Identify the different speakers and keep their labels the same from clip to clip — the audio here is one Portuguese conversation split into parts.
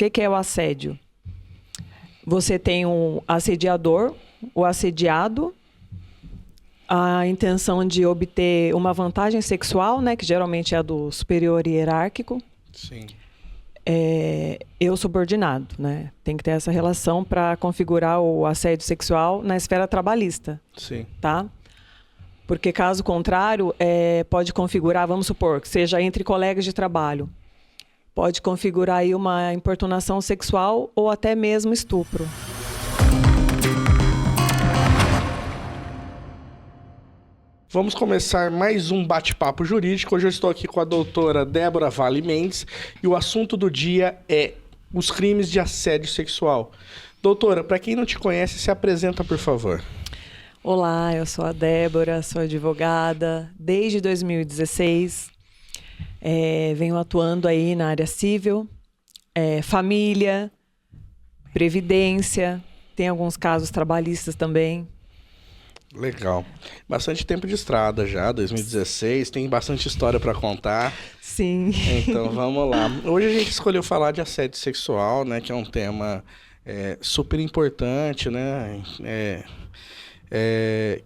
Speaker 1: que é o assédio? Você tem um assediador, o assediado, a intenção de obter uma vantagem sexual, né, que geralmente é a do superior hierárquico.
Speaker 2: Sim.
Speaker 1: Eu subordinado, né? Tem que ter essa relação para configurar o assédio sexual na esfera trabalhista.
Speaker 2: Sim.
Speaker 1: Tá? Porque caso contrário, pode configurar, vamos supor, que seja entre colegas de trabalho. Pode configurar aí uma importunação sexual ou até mesmo estupro.
Speaker 2: Vamos começar mais um bate-papo jurídico. Hoje eu estou aqui com a doutora Débora Vale Mendes e o assunto do dia é os crimes de assédio sexual. Doutora, para quem não te conhece, se apresenta, por favor.
Speaker 1: Olá, eu sou a Débora, sou advogada desde 2016. Venho atuando aí na área civil, família, previdência, tem alguns casos trabalhistas também.
Speaker 2: Legal. Bastante tempo de estrada já, 2016, tem bastante história para contar.
Speaker 1: Sim.
Speaker 2: Então vamos lá. Hoje a gente escolheu falar de assédio sexual, né, que é um tema super importante, né,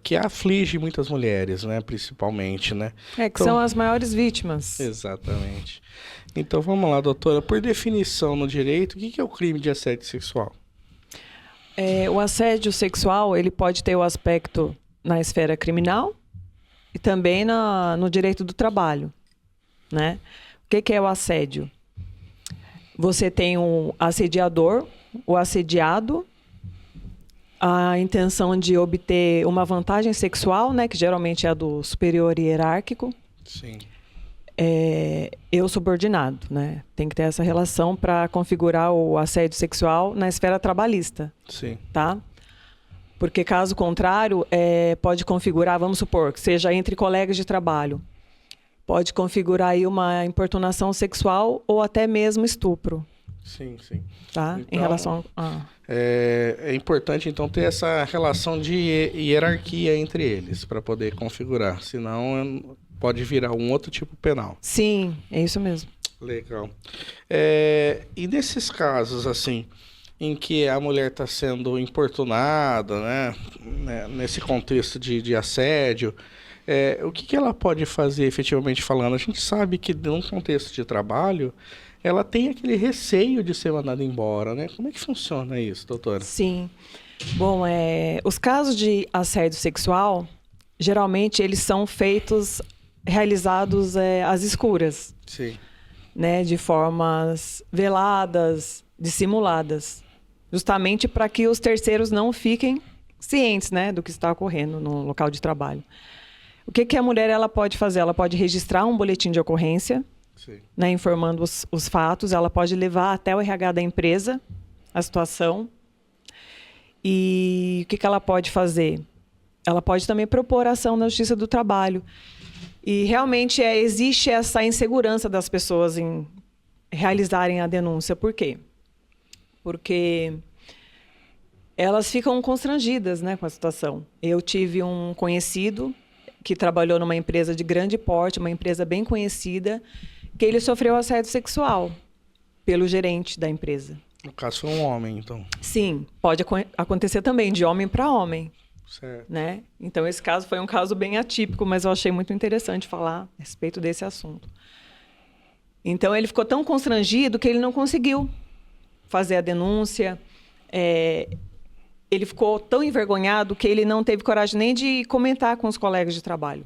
Speaker 2: que aflige muitas mulheres, né, principalmente, né.
Speaker 1: Que são as maiores vítimas.
Speaker 2: Exatamente. Então vamos lá, doutora. Por definição no direito, o que é o crime de assédio sexual?
Speaker 1: O assédio sexual, ele pode ter o aspecto na esfera criminal e também no direito do trabalho, né? O que é o assédio? Você tem um assediador, o assediado, a intenção de obter uma vantagem sexual, né? Que geralmente é a do superior hierárquico.
Speaker 2: Sim.
Speaker 1: Eu subordinado, né? Tem que ter essa relação para configurar o assédio sexual na esfera trabalhista.
Speaker 2: Sim.
Speaker 1: Tá? Porque caso contrário, pode configurar, vamos supor, que seja entre colegas de trabalho. Pode configurar aí uma importunação sexual ou até mesmo estupro.
Speaker 2: Sim, sim.
Speaker 1: Tá?
Speaker 2: Então,
Speaker 1: em relação a...
Speaker 2: É importante, então, ter essa relação de hierarquia entre eles, para poder configurar. Senão, pode virar um outro tipo penal.
Speaker 1: Sim, é isso mesmo.
Speaker 2: Legal. E nesses casos, assim, em que a mulher está sendo importunada, né, nesse contexto de assédio, o que ela pode fazer, efetivamente falando? A gente sabe que, num contexto de trabalho, ela tem aquele receio de ser mandada embora, né? Como é que funciona isso, doutora?
Speaker 1: Sim. Bom, os casos de assédio sexual, geralmente eles são realizados às escuras.
Speaker 2: Sim.
Speaker 1: Né, de formas veladas, dissimuladas, justamente para que os terceiros não fiquem cientes, né, do que está ocorrendo no local de trabalho. O que a mulher ela pode fazer? Ela pode registrar um boletim de ocorrência, né, informando os fatos. Ela pode levar até o RH da empresa a situação. E o que ela pode fazer? Ela pode também propor ação na Justiça do Trabalho. E realmente existe essa insegurança das pessoas em realizarem a denúncia. Por quê? Porque elas ficam constrangidas, né, com a situação. Eu tive um conhecido que trabalhou numa empresa de grande porte, uma empresa bem conhecida, que ele sofreu assédio sexual pelo gerente da empresa.
Speaker 2: No caso, foi um homem, então.
Speaker 1: Sim, pode acontecer também, de homem para homem.
Speaker 2: Certo.
Speaker 1: Né? Então, esse caso foi um caso bem atípico, mas eu achei muito interessante falar a respeito desse assunto. Então, ele ficou tão constrangido que ele não conseguiu fazer a denúncia. Ele ficou tão envergonhado que ele não teve coragem nem de comentar com os colegas de trabalho.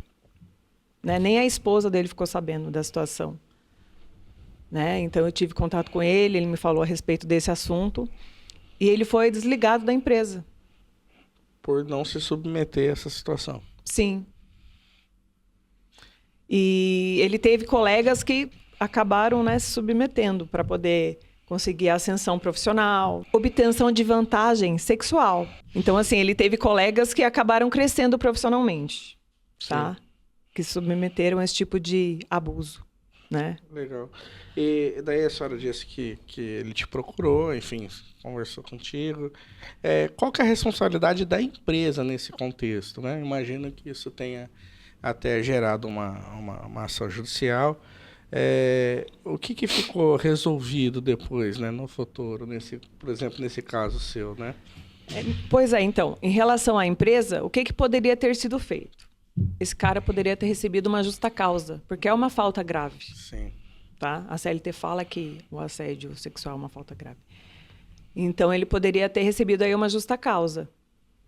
Speaker 1: Né? Nem a esposa dele ficou sabendo da situação. Né? Então, eu tive contato com ele, ele me falou a respeito desse assunto, e ele foi desligado da empresa.
Speaker 2: Por não se submeter a essa situação.
Speaker 1: Sim. E ele teve colegas que acabaram, né, se submetendo para poder conseguir a ascensão profissional, obtenção de vantagem sexual. Então, assim, ele teve colegas que acabaram crescendo profissionalmente, tá? Que se submeteram a esse tipo de abuso, né?
Speaker 2: Legal. E daí a senhora disse que ele te procurou, enfim, conversou contigo. Qual que é a responsabilidade da empresa nesse contexto, né? Imagino que isso tenha até gerado uma ação judicial. O que ficou resolvido depois, né, no futuro, por exemplo, nesse caso seu, né?
Speaker 1: Pois é, então, em relação à empresa, o que poderia ter sido feito? Esse cara poderia ter recebido uma justa causa, porque é uma falta grave.
Speaker 2: Sim.
Speaker 1: Tá? A CLT fala que o assédio sexual é uma falta grave. Então, ele poderia ter recebido aí uma justa causa,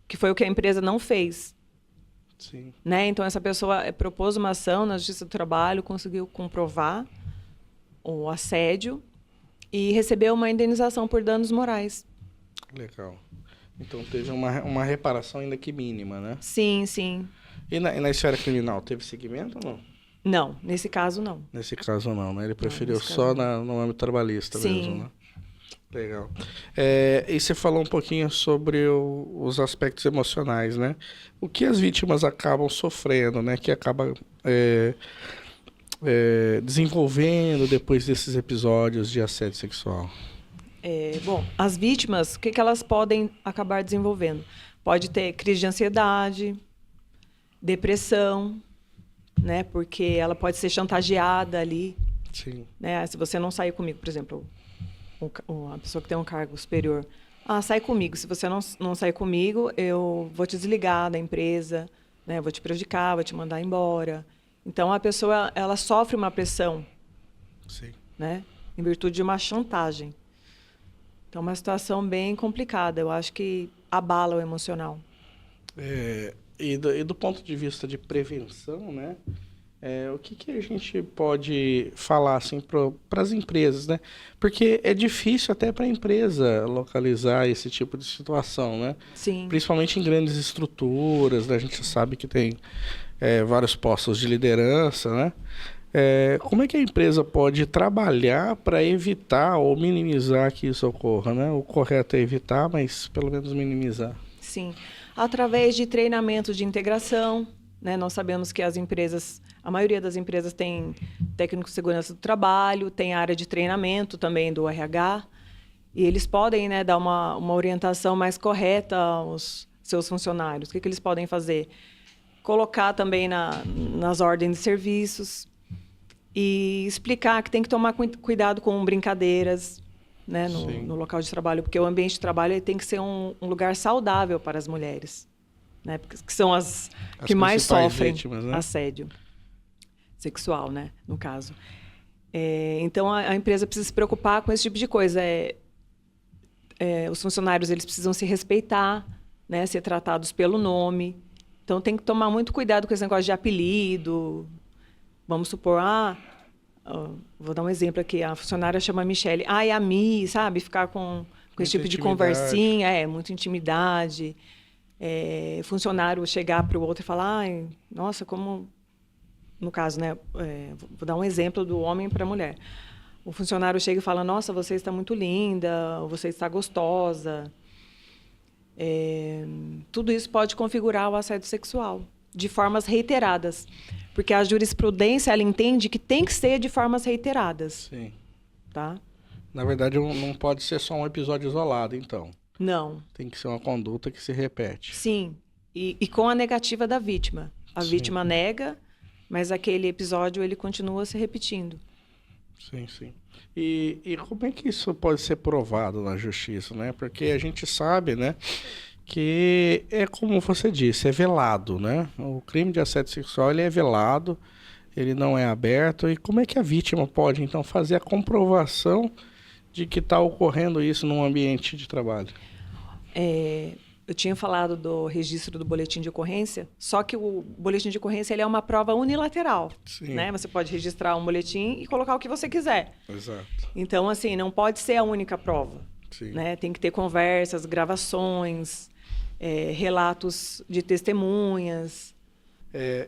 Speaker 1: que foi o que a empresa não fez.
Speaker 2: Sim.
Speaker 1: Né? Então, essa pessoa propôs uma ação na Justiça do Trabalho, conseguiu comprovar o assédio e recebeu uma indenização por danos morais.
Speaker 2: Legal. Então, teve uma reparação ainda que mínima, né?
Speaker 1: Sim, sim.
Speaker 2: E na esfera criminal, teve seguimento ou não?
Speaker 1: Não, nesse caso, não.
Speaker 2: Nesse caso, não, né? Ele preferiu só no âmbito trabalhista mesmo, né? Legal. E você falou um pouquinho sobre os aspectos emocionais, né? O que as vítimas acabam sofrendo, né? Que acaba desenvolvendo depois desses episódios de assédio sexual.
Speaker 1: Bom, as vítimas, o que elas podem acabar desenvolvendo? Pode ter crise de ansiedade, depressão, né? Porque ela pode ser chantageada ali.
Speaker 2: Sim.
Speaker 1: Né? Se você não sair comigo, por exemplo, a pessoa que tem um cargo superior, sai comigo. Se você não sair comigo, eu vou te desligar da empresa, né? Vou te prejudicar, vou te mandar embora. Então, a pessoa ela sofre uma pressão.
Speaker 2: Sim.
Speaker 1: Né? Em virtude de uma chantagem. Então, é uma situação bem complicada. Eu acho que abala o emocional.
Speaker 2: E do ponto de vista de prevenção, né? O que a gente pode falar assim, para as empresas, né? Porque é difícil até para a empresa localizar esse tipo de situação, né?
Speaker 1: Sim.
Speaker 2: Principalmente em grandes estruturas, né? A gente sabe que tem vários postos de liderança, né? Como é que a empresa pode trabalhar para evitar ou minimizar que isso ocorra, né? O correto é evitar, mas pelo menos minimizar.
Speaker 1: Sim. Através de treinamento de integração, né? Nós sabemos que a maioria das empresas tem técnico de segurança do trabalho, tem área de treinamento também do RH, e eles podem, né, dar uma orientação mais correta aos seus funcionários. O que eles podem fazer? Colocar também nas ordens de serviços e explicar que tem que tomar cuidado com brincadeiras, né, no local de trabalho, porque o ambiente de trabalho ele tem que ser um lugar saudável para as mulheres, né, porque são as que mais sofrem vítimas, né? Assédio sexual, né, no caso. Então, a empresa precisa se preocupar com esse tipo de coisa. Os funcionários eles precisam se respeitar, né, ser tratados pelo nome. Então, tem que tomar muito cuidado com esse negócio de apelido. Vamos supor, vou dar um exemplo aqui, a funcionária chama Michele, é a Mi, sabe? Ficar com esse tipo de conversinha, muita intimidade. Funcionário chegar para o outro e falar, nossa, como... No caso, né? Vou dar um exemplo do homem para a mulher. O funcionário chega e fala, nossa, você está muito linda, ou você está gostosa. Tudo isso pode configurar o assédio sexual de formas reiteradas. Porque a jurisprudência ela entende que tem que ser de formas reiteradas.
Speaker 2: Sim.
Speaker 1: Tá?
Speaker 2: Na verdade, não pode ser só um episódio isolado, então.
Speaker 1: Não.
Speaker 2: Tem que ser uma conduta que se repete.
Speaker 1: Sim. E com a negativa da vítima. A vítima nega, mas aquele episódio ele continua se repetindo.
Speaker 2: Sim, sim. E como é que isso pode ser provado na justiça, né? Porque a gente sabe, né, que é como você disse, é velado, né? O crime de assédio sexual ele é velado, ele não é aberto. E como é que a vítima pode, então, fazer a comprovação de que está ocorrendo isso num ambiente de trabalho?
Speaker 1: Eu tinha falado do registro do boletim de ocorrência, só que o boletim de ocorrência ele é uma prova unilateral.
Speaker 2: Sim.
Speaker 1: Né? Você pode registrar um boletim e colocar o que você quiser.
Speaker 2: Exato.
Speaker 1: Então, assim, não pode ser a única prova.
Speaker 2: Sim.
Speaker 1: Né? Tem que ter conversas, gravações, relatos de testemunhas.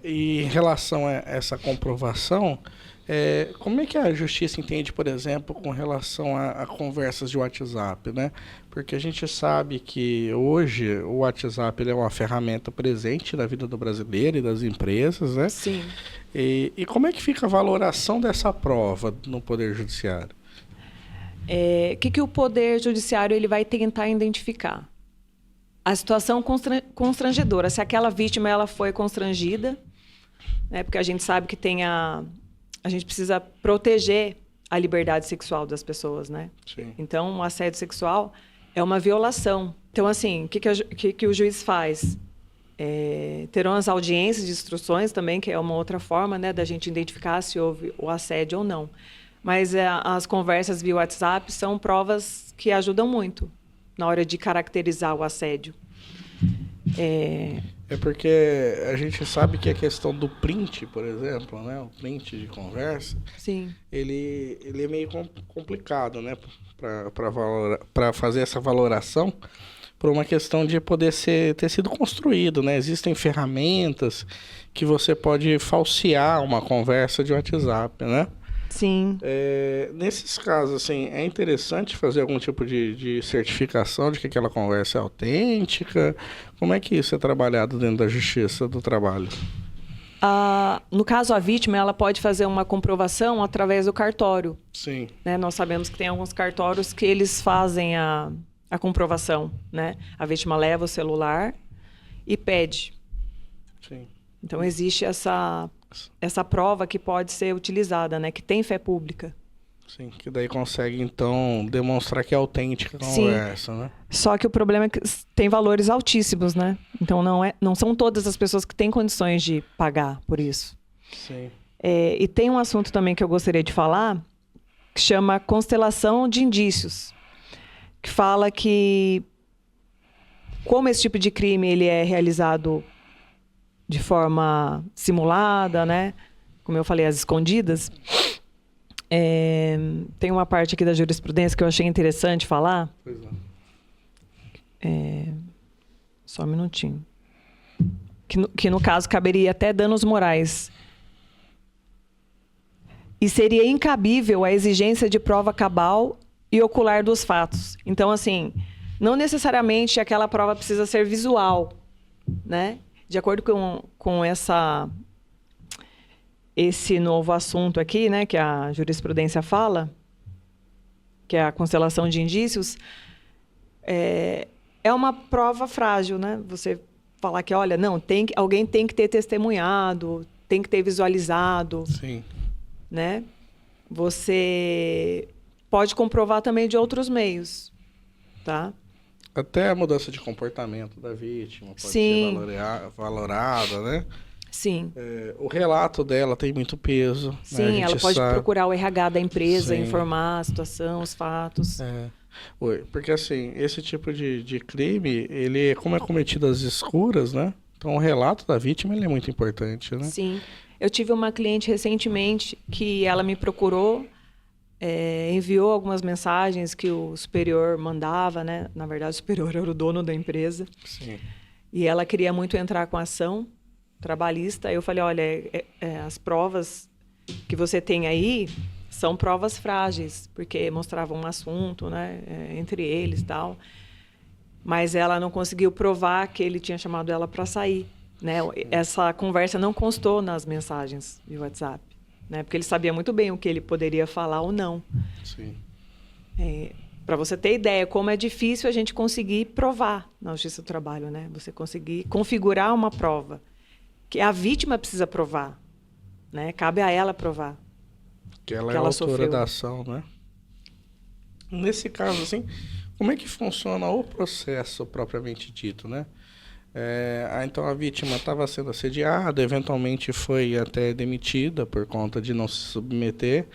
Speaker 2: E em relação a essa comprovação, como é que a justiça entende, por exemplo, com relação a conversas de WhatsApp, né? Porque a gente sabe que hoje o WhatsApp ele é uma ferramenta presente na vida do brasileiro e das empresas, né?
Speaker 1: Sim.
Speaker 2: E como é que fica a valoração dessa prova no Poder Judiciário?
Speaker 1: O que o Poder Judiciário ele vai tentar identificar? A situação constrangedora, se aquela vítima ela foi constrangida, né? Porque a gente sabe que tem a a gente precisa proteger a liberdade sexual das pessoas, né?
Speaker 2: Sim.
Speaker 1: Então, o assédio sexual é uma violação. Então, assim, o que o juiz faz? Terão as audiências de instruções também, que é uma outra forma, né, da gente identificar se houve o assédio ou não. Mas as conversas via WhatsApp são provas que ajudam muito na hora de caracterizar o assédio.
Speaker 2: É porque a gente sabe que a questão do print, por exemplo, né, o print de conversa,
Speaker 1: Sim.
Speaker 2: ele é meio complicado, né, para fazer essa valoração, por uma questão de poder ter sido construído, né? Existem ferramentas que você pode falsear uma conversa de WhatsApp, né?
Speaker 1: Sim.
Speaker 2: Nesses casos, assim, é interessante fazer algum tipo de certificação de que aquela conversa é autêntica? Como é que isso é trabalhado dentro da Justiça do Trabalho?
Speaker 1: No caso, a vítima ela pode fazer uma comprovação através do cartório.
Speaker 2: Sim.
Speaker 1: Né? Nós sabemos que tem alguns cartórios que eles fazem a comprovação. Né? A vítima leva o celular e pede.
Speaker 2: Sim.
Speaker 1: Então, existe essa prova que pode ser utilizada, né? Que tem fé pública.
Speaker 2: Sim, que daí consegue, então, demonstrar que é autêntica a conversa, né?
Speaker 1: Só que o problema é que tem valores altíssimos, né? Então, não são todas as pessoas que têm condições de pagar por isso.
Speaker 2: Sim.
Speaker 1: E tem um assunto também que eu gostaria de falar, que chama constelação de indícios, que fala que, como esse tipo de crime ele é realizado de forma simulada, né? Como eu falei, às escondidas. Tem uma parte aqui da jurisprudência que eu achei interessante falar.
Speaker 2: Pois
Speaker 1: Só um minutinho. Que no caso caberia até danos morais. E seria incabível a exigência de prova cabal e ocular dos fatos. Então, assim, não necessariamente aquela prova precisa ser visual, né? De acordo com esse novo assunto aqui, né, que a jurisprudência fala, que é a constelação de indícios, é uma prova frágil, né? Você falar que, olha, não, alguém tem que ter testemunhado, tem que ter visualizado.
Speaker 2: Sim.
Speaker 1: Né? Você pode comprovar também de outros meios, tá?
Speaker 2: Até a mudança de comportamento da vítima pode
Speaker 1: Sim.
Speaker 2: ser valorada, né?
Speaker 1: Sim.
Speaker 2: O relato dela tem muito peso.
Speaker 1: Sim,
Speaker 2: né?
Speaker 1: ela pode procurar o RH da empresa,
Speaker 2: Sim.
Speaker 1: informar a situação, os fatos.
Speaker 2: Porque assim, esse tipo de crime, ele, como é cometido às escuras, né? Então o relato da vítima ele é muito importante, né?
Speaker 1: Sim. Eu tive uma cliente recentemente que ela me procurou, enviou algumas mensagens que o superior mandava, né? Na verdade, o superior era o dono da empresa.
Speaker 2: Sim.
Speaker 1: E ela queria muito entrar com a ação trabalhista. Eu falei, olha, as provas que você tem aí são provas frágeis, porque mostravam um assunto, né? Entre eles e tal. Mas ela não conseguiu provar que ele tinha chamado ela para sair. Né? Essa conversa não constou nas mensagens de WhatsApp, né? Porque ele sabia muito bem o que ele poderia falar ou não.
Speaker 2: Sim.
Speaker 1: Para você ter ideia, como é difícil a gente conseguir provar na Justiça do Trabalho, né? Você conseguir configurar uma prova que a vítima precisa provar, né? Cabe a ela provar.
Speaker 2: Que ela é a autora da ação, né? Nesse caso, assim, como é que funciona o processo propriamente dito, né? Então a vítima estava sendo assediada, eventualmente foi até demitida por conta de não se submeter.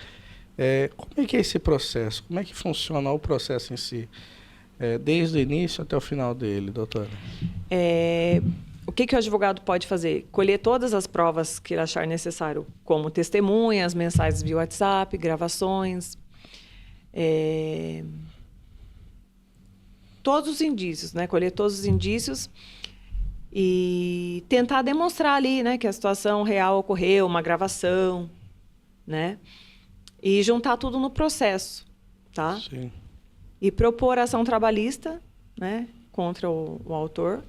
Speaker 2: Como é que é esse processo? Como é que funciona o processo em si? Desde o início até o final dele, doutora?
Speaker 1: O que o advogado pode fazer? Colher todas as provas que ele achar necessário, como testemunhas, mensagens via WhatsApp, gravações, todos os indícios, né? Colher todos os indícios e tentar demonstrar ali, né, que a situação real ocorreu, uma gravação, né? E juntar tudo no processo, tá?
Speaker 2: Sim.
Speaker 1: E propor ação trabalhista, né, contra o autor.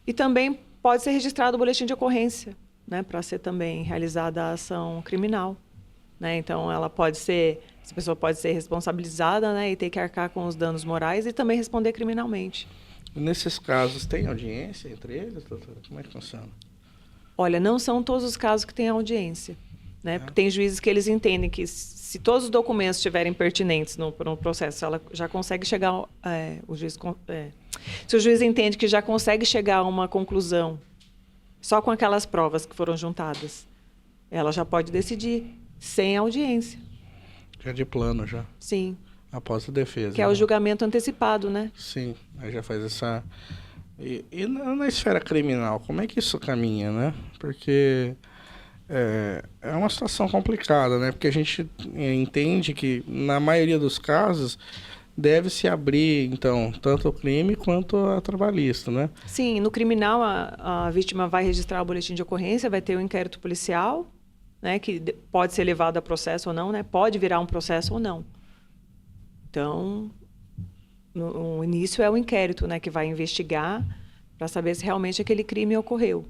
Speaker 1: E também pode ser registrado o boletim de ocorrência, né, para ser também realizada a ação criminal, né? Então essa pessoa pode ser responsabilizada, né, e ter que arcar com os danos morais e também responder criminalmente.
Speaker 2: Nesses casos, tem audiência entre eles, doutora? Como é que funciona?
Speaker 1: Olha, não são todos os casos que têm audiência. né? Porque tem juízes que eles entendem que se todos os documentos estiverem pertinentes no processo, ela já consegue chegar... se o juiz entende que já consegue chegar a uma conclusão só com aquelas provas que foram juntadas, ela já pode decidir sem audiência.
Speaker 2: Já de plano, já.
Speaker 1: Sim.
Speaker 2: Após a defesa.
Speaker 1: Que é o julgamento antecipado, né?
Speaker 2: Sim, aí já faz essa... E na esfera criminal, como é que isso caminha, né? Porque é uma situação complicada, né? Porque a gente entende que, na maioria dos casos, deve-se abrir, então, tanto o crime quanto a trabalhista, né?
Speaker 1: Sim, no criminal, a vítima vai registrar o boletim de ocorrência, vai ter o inquérito policial, né? Que pode ser levado a processo ou não, né? Pode virar um processo ou não. Então, no início é o inquérito, né? Que vai investigar para saber se realmente aquele crime ocorreu.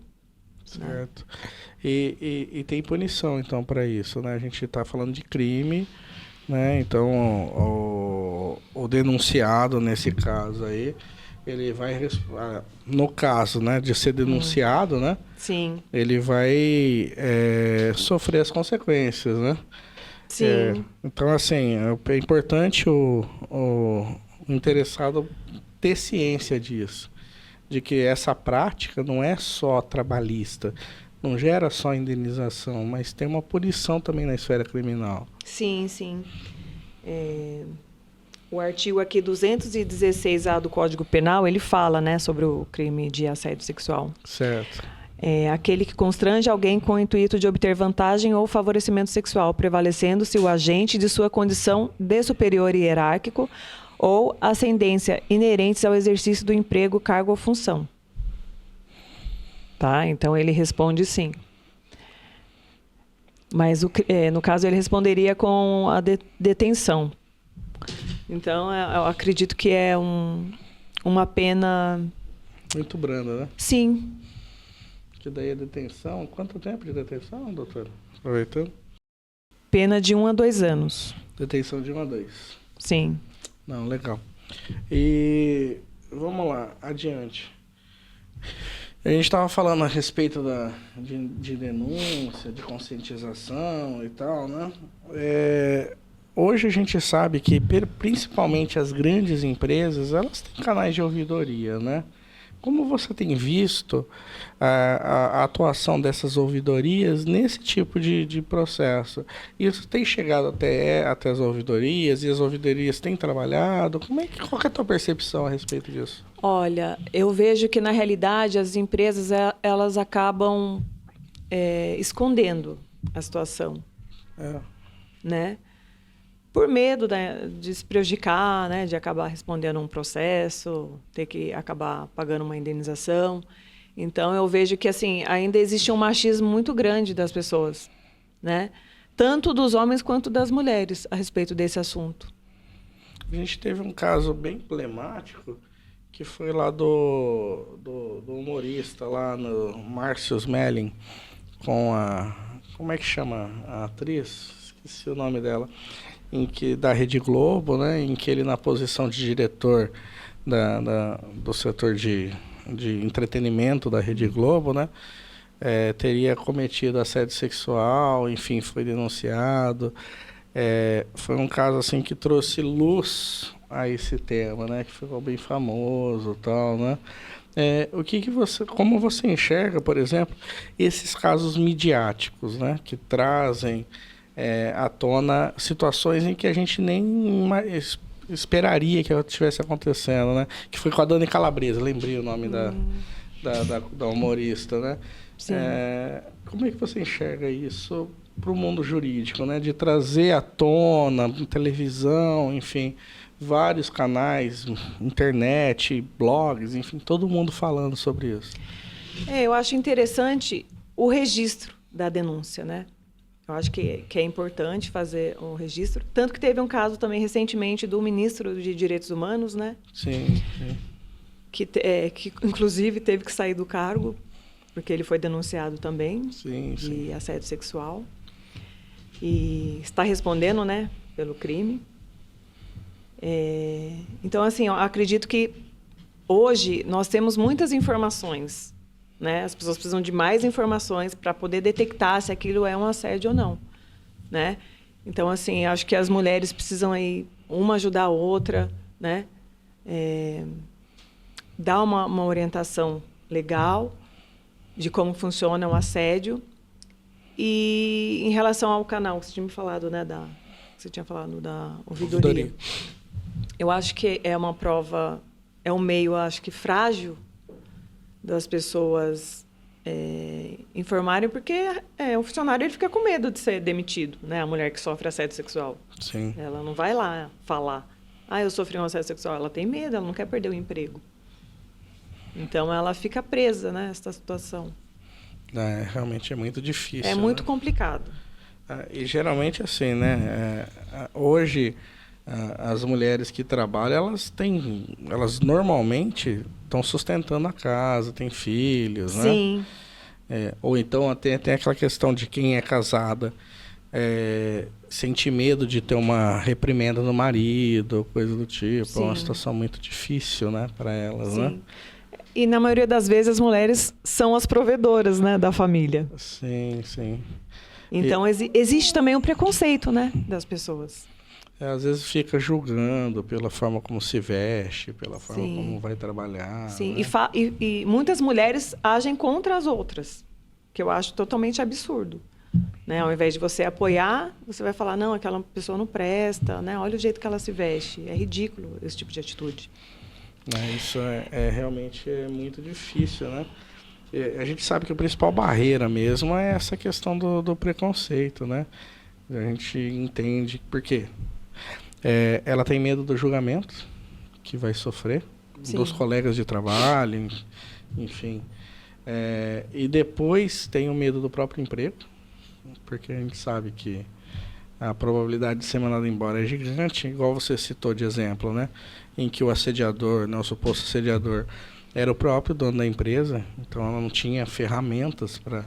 Speaker 2: Certo. Né? E tem punição, então, para isso, né? A gente está falando de crime, né? Então, o denunciado, nesse caso aí, ele vai... No caso, né, de ser denunciado, né?
Speaker 1: Sim.
Speaker 2: Ele vai sofrer as consequências, né?
Speaker 1: Sim.
Speaker 2: Então, assim, é importante o interessado ter ciência disso. De que essa prática não é só trabalhista, não gera só indenização, mas tem uma punição também na esfera criminal.
Speaker 1: Sim, sim. O artigo aqui 216A do Código Penal, ele fala, né, sobre o crime de assédio sexual.
Speaker 2: Certo.
Speaker 1: Aquele que constrange alguém com o intuito de obter vantagem ou favorecimento sexual, prevalecendo-se o agente de sua condição de superior hierárquico ou ascendência inerentes ao exercício do emprego, cargo ou função. Tá? Então, ele responde sim. Mas, no caso, ele responderia com a detenção. Então, eu acredito que é uma pena...
Speaker 2: Muito branda, né?
Speaker 1: Sim.
Speaker 2: Que daí a detenção... Quanto tempo de detenção, doutora? Aproveitando.
Speaker 1: Pena de 1 a 2 anos.
Speaker 2: Detenção de 1 a 2.
Speaker 1: Sim.
Speaker 2: Não, legal. E vamos lá, adiante. A gente estava falando a respeito de denúncia, de conscientização e tal, né? Hoje a gente sabe que, principalmente as grandes empresas, elas têm canais de ouvidoria, né? Como você tem visto a atuação dessas ouvidorias nesse tipo de processo? Isso tem chegado até as ouvidorias e as ouvidorias têm trabalhado? Qual que é a tua percepção a respeito disso?
Speaker 1: Olha, eu vejo que, na realidade, as empresas elas acabam escondendo a situação. Né? Por medo de se prejudicar, né, de acabar respondendo um processo, ter que acabar pagando uma indenização. Então, eu vejo que assim, ainda existe um machismo muito grande das pessoas, né? Tanto dos homens quanto das mulheres a respeito desse assunto.
Speaker 2: A gente teve um caso bem emblemático, que foi lá do humorista, lá no Márcio Smelling, com como é que chama a atriz? Esqueci o nome dela. Da Rede Globo, né, em que ele, na posição de diretor do setor de entretenimento da Rede Globo, né, teria cometido assédio sexual, enfim, foi denunciado. Foi um caso assim que trouxe luz a esse tema, né, que ficou bem famoso e tal, né. Como você enxerga, por exemplo, esses casos midiáticos, né, que trazem à tona situações em que a gente nem esperaria que estivesse acontecendo, né? Que foi com a Dani Calabresa, lembrei o nome da humorista, né?
Speaker 1: Sim.
Speaker 2: Como é que você enxerga isso para o mundo jurídico, né? De trazer à tona, televisão, enfim, vários canais, internet, blogs, enfim, todo mundo falando sobre isso.
Speaker 1: Eu acho interessante o registro da denúncia, né? Eu acho que é importante fazer o registro. Tanto que teve um caso também recentemente do ministro de Direitos Humanos, né?
Speaker 2: Sim, sim.
Speaker 1: Que inclusive teve que sair do cargo, porque ele foi denunciado também de assédio sexual. E está respondendo, né, pelo crime. Então, assim, eu acredito que hoje nós temos muitas informações, né? As pessoas precisam de mais informações para poder detectar se aquilo é um assédio ou não, né? Então, assim, acho que as mulheres precisam aí uma ajudar a outra, né? Dar uma orientação legal de como funciona o assédio. E em relação ao canal que você tinha me falado, né, você tinha falado da ouvidoria. Eu acho que é uma prova, é um meio, acho que frágil das pessoas informarem, porque o funcionário ele fica com medo de ser demitido, né? A mulher que sofre assédio sexual.
Speaker 2: Sim.
Speaker 1: Ela não vai lá falar, eu sofri um assédio sexual. Ela tem medo, ela não quer perder o emprego. Então, ela fica presa, né, nessa situação.
Speaker 2: Realmente é muito difícil.
Speaker 1: É muito complicado.
Speaker 2: E geralmente, assim, né? Hoje, as mulheres que trabalham, elas normalmente estão sustentando a casa, têm filhos, né?
Speaker 1: Sim.
Speaker 2: Ou então até tem aquela questão de quem é casada sente medo de ter uma reprimenda no marido, coisa do tipo.
Speaker 1: Sim.
Speaker 2: É uma situação muito difícil, né, para elas,
Speaker 1: Sim.
Speaker 2: né?
Speaker 1: E na maioria das vezes as mulheres são as provedoras, né, da família.
Speaker 2: Sim, sim.
Speaker 1: Então existe também um preconceito, né, das pessoas.
Speaker 2: Às vezes fica julgando pela forma como se veste, pela forma
Speaker 1: Sim.
Speaker 2: como vai trabalhar.
Speaker 1: Sim,
Speaker 2: né?
Speaker 1: e muitas mulheres agem contra as outras, que eu acho totalmente absurdo. Né? Ao invés de você apoiar, você vai falar, não, aquela pessoa não presta, né? Olha o jeito que ela se veste. É ridículo esse tipo de atitude.
Speaker 2: Isso realmente muito difícil, né? A gente sabe que a principal barreira mesmo é essa questão do preconceito, né? A gente entende por quê. Ela tem medo do julgamento que vai sofrer,
Speaker 1: Sim.
Speaker 2: dos colegas de trabalho, enfim. E depois tem o medo do próprio emprego, porque a gente sabe que a probabilidade de ser mandado embora é gigante, igual você citou de exemplo, né? Em que o assediador, né, o suposto assediador, era o próprio dono da empresa, então ela não tinha ferramentas para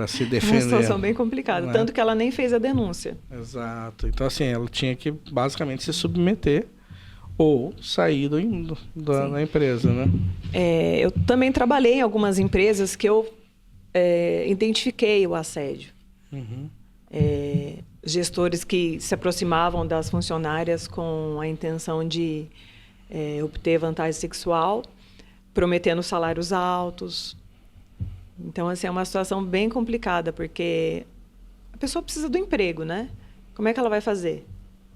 Speaker 2: se defender.
Speaker 1: É uma situação bem complicada,
Speaker 2: né?
Speaker 1: Tanto que ela nem fez a denúncia.
Speaker 2: Exato. Então, assim, ela tinha que basicamente se submeter ou sair da empresa, né?
Speaker 1: Eu também trabalhei em algumas empresas que eu identifiquei o assédio.
Speaker 2: Uhum.
Speaker 1: Gestores que se aproximavam das funcionárias com a intenção de obter vantagem sexual, prometendo salários altos. Então, assim, é uma situação bem complicada, porque a pessoa precisa do emprego, né? Como é que ela vai fazer?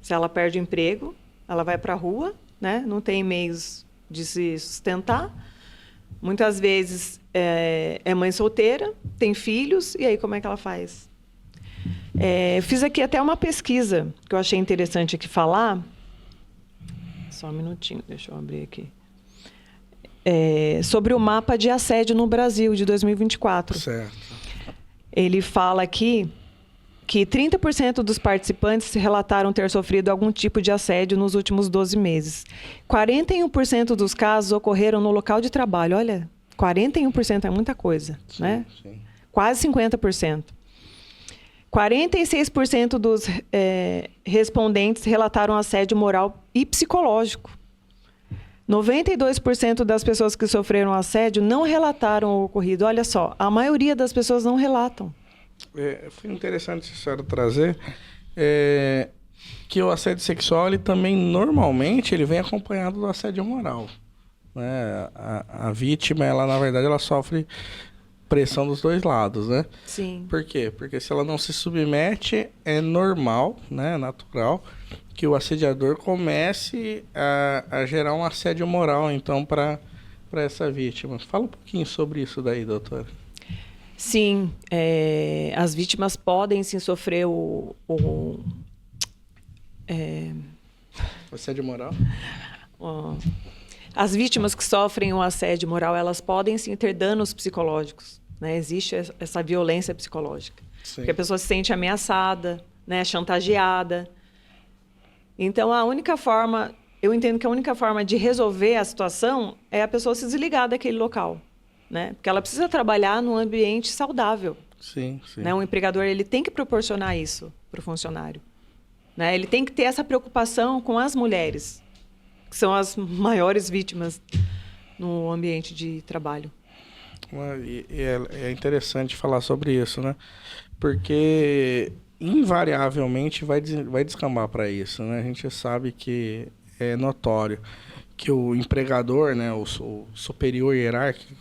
Speaker 1: Se ela perde o emprego, ela vai para a rua, né? Não tem meios de se sustentar. Muitas vezes é mãe solteira, tem filhos, e aí como é que ela faz? Fiz aqui até uma pesquisa que eu achei interessante aqui falar. Só um minutinho, deixa eu abrir aqui. Sobre o mapa de assédio no Brasil de 2024.
Speaker 2: Certo.
Speaker 1: Ele fala aqui que 30% dos participantes relataram ter sofrido algum tipo de assédio nos últimos 12 meses. 41% dos casos ocorreram no local de trabalho. Olha, 41% é muita coisa,
Speaker 2: Sim,
Speaker 1: né?
Speaker 2: sim.
Speaker 1: Quase 50%. 46% dos respondentes relataram assédio moral e psicológico. 92% das pessoas que sofreram assédio não relataram o ocorrido. Olha só, a maioria das pessoas não relatam.
Speaker 2: Foi interessante a senhora trazer que o assédio sexual, ele também, normalmente, ele vem acompanhado do assédio moral. Né? A vítima, ela, na verdade, ela sofre pressão dos dois lados, né?
Speaker 1: Sim.
Speaker 2: Por quê? Porque se ela não se submete, é normal, né? Natural, que o assediador comece a gerar um assédio moral, então, para essa vítima. Fala um pouquinho sobre isso daí, doutora.
Speaker 1: Sim, as vítimas podem sim sofrer o
Speaker 2: assédio moral?
Speaker 1: As vítimas que sofrem o assédio moral, elas podem sim ter danos psicológicos, né? Existe essa violência psicológica.
Speaker 2: Sim.
Speaker 1: Porque a pessoa se sente ameaçada, né? Chantageada. Então, eu entendo que a única forma de resolver a situação é a pessoa se desligar daquele local, né? Porque ela precisa trabalhar num ambiente saudável.
Speaker 2: Sim, sim.
Speaker 1: Né? O empregador ele tem que proporcionar isso para o funcionário. Né? Ele tem que ter essa preocupação com as mulheres, que são as maiores vítimas no ambiente de trabalho.
Speaker 2: É interessante falar sobre isso, né? Porque invariavelmente vai descambar para isso, né? A gente sabe que é notório que o empregador, né, o superior hierárquico,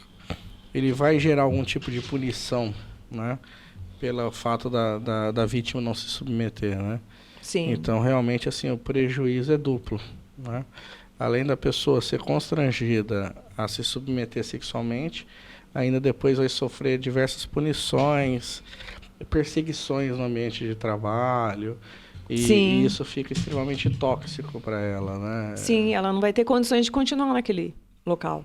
Speaker 2: ele vai gerar algum tipo de punição, né? Pelo fato da vítima não se submeter, né?
Speaker 1: Sim.
Speaker 2: Então, realmente, assim, o prejuízo é duplo, né? Além da pessoa ser constrangida a se submeter sexualmente, ainda depois vai sofrer diversas punições, perseguições no ambiente de trabalho, e isso fica extremamente tóxico para ela, né?
Speaker 1: Sim, ela não vai ter condições de continuar naquele local.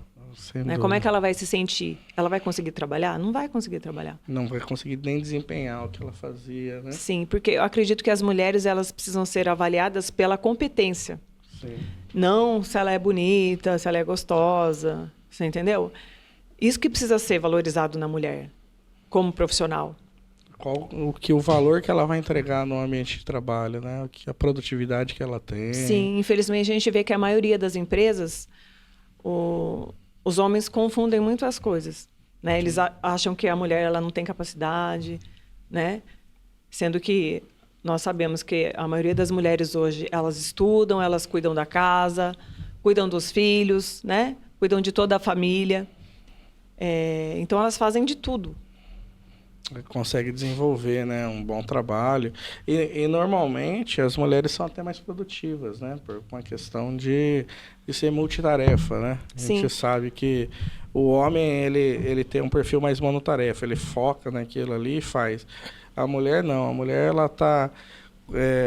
Speaker 1: Né? Como é que ela vai se sentir? Ela vai conseguir trabalhar? Não vai conseguir trabalhar.
Speaker 2: Não vai conseguir nem desempenhar o que ela fazia, né?
Speaker 1: Sim, porque eu acredito que as mulheres elas precisam ser avaliadas pela competência.
Speaker 2: Sim.
Speaker 1: Não se ela é bonita, se ela é gostosa, você entendeu? Isso que precisa ser valorizado na mulher, como profissional.
Speaker 2: O valor que ela vai entregar no ambiente de trabalho, né? A produtividade que ela tem.
Speaker 1: Sim, infelizmente a gente vê que a maioria das empresas, os homens confundem muito as coisas, né? Eles acham que a mulher ela não tem capacidade, né? Sendo que nós sabemos que a maioria das mulheres hoje, elas estudam, elas cuidam da casa, cuidam dos filhos, né? Cuidam de toda a família. Então, elas fazem de tudo.
Speaker 2: Consegue desenvolver, né, um bom trabalho. E normalmente as mulheres são até mais produtivas, né? Por uma questão de ser multitarefa, né? A gente sabe que o homem, ele tem um perfil mais monotarefa. Ele foca naquilo ali e faz. A mulher não. A mulher, ela está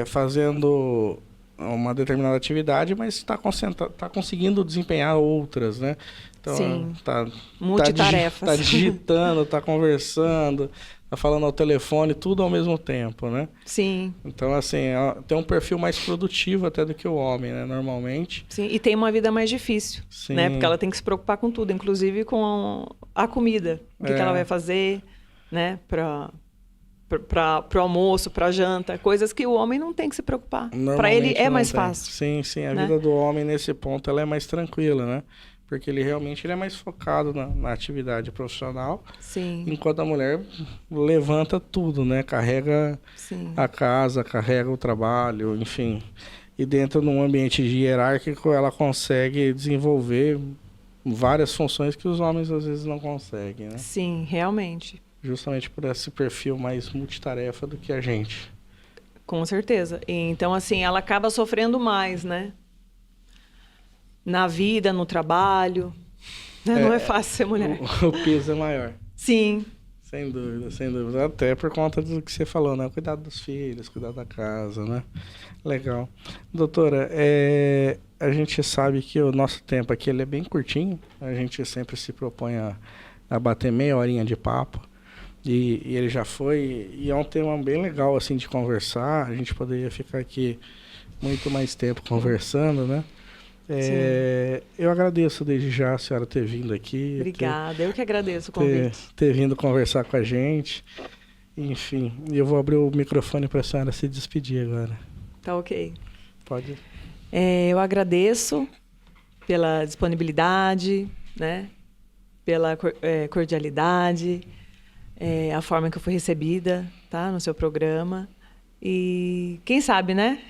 Speaker 2: fazendo uma determinada atividade, mas está conseguindo desempenhar outras, né? Então,
Speaker 1: multitarefas.
Speaker 2: Tá digitando, tá conversando, tá falando ao telefone, tudo ao mesmo tempo, né?
Speaker 1: Sim.
Speaker 2: Então, assim, tem um perfil mais produtivo até do que o homem, né? Normalmente.
Speaker 1: Sim, e tem uma vida mais difícil, né? Porque ela tem que se preocupar com tudo, inclusive com a comida. O que ela vai fazer, né? Para o almoço, para a janta, coisas que o homem não tem que se preocupar. Para ele é mais fácil.
Speaker 2: Sim, a vida do homem nesse ponto ela é mais tranquila, né? Porque ele realmente é mais focado na atividade profissional.
Speaker 1: Sim.
Speaker 2: Enquanto a mulher levanta tudo, né? Carrega a casa, carrega o trabalho, enfim. E dentro de um ambiente hierárquico, ela consegue desenvolver várias funções que os homens às vezes não conseguem, né?
Speaker 1: Sim, realmente.
Speaker 2: Justamente por esse perfil mais multitarefa do que a gente.
Speaker 1: Com certeza. E, então, assim, ela acaba sofrendo mais, né? Na vida, no trabalho. Né? Não é fácil ser mulher.
Speaker 2: O peso é maior.
Speaker 1: Sim.
Speaker 2: Sem dúvida, sem dúvida. Até por conta do que você falou, né? Cuidado dos filhos, cuidado da casa, né? Legal. Doutora, a gente sabe que o nosso tempo aqui ele é bem curtinho. A gente sempre se propõe a bater meia horinha de papo. E ele já foi. E é um tema bem legal, assim, de conversar. A gente poderia ficar aqui muito mais tempo conversando, né? Eu agradeço desde já a senhora ter vindo aqui.
Speaker 1: Obrigada, eu que agradeço o convite.
Speaker 2: Ter vindo conversar com a gente. Enfim, eu vou abrir o microfone para a senhora se despedir agora.
Speaker 1: Tá ok.
Speaker 2: Pode.
Speaker 1: Eu agradeço pela disponibilidade, né? Pela cordialidade, a forma que eu fui recebida, tá? No seu programa. E quem sabe, né?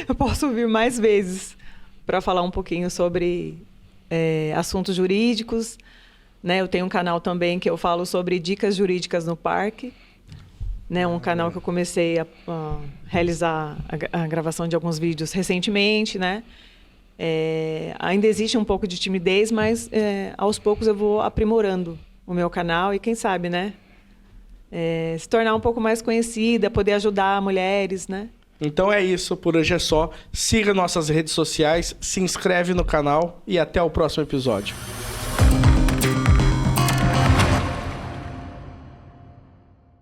Speaker 1: Eu posso vir mais vezes para falar um pouquinho sobre assuntos jurídicos, né? Eu tenho um canal também que eu falo sobre dicas jurídicas no parque, né? Um canal que eu comecei a realizar a gravação de alguns vídeos recentemente, né? Ainda existe um pouco de timidez, mas aos poucos eu vou aprimorando o meu canal e quem sabe, né? Se tornar um pouco mais conhecida, poder ajudar mulheres, né?
Speaker 2: Então é isso, por hoje é só. Siga nossas redes sociais, se inscreve no canal e até o próximo episódio.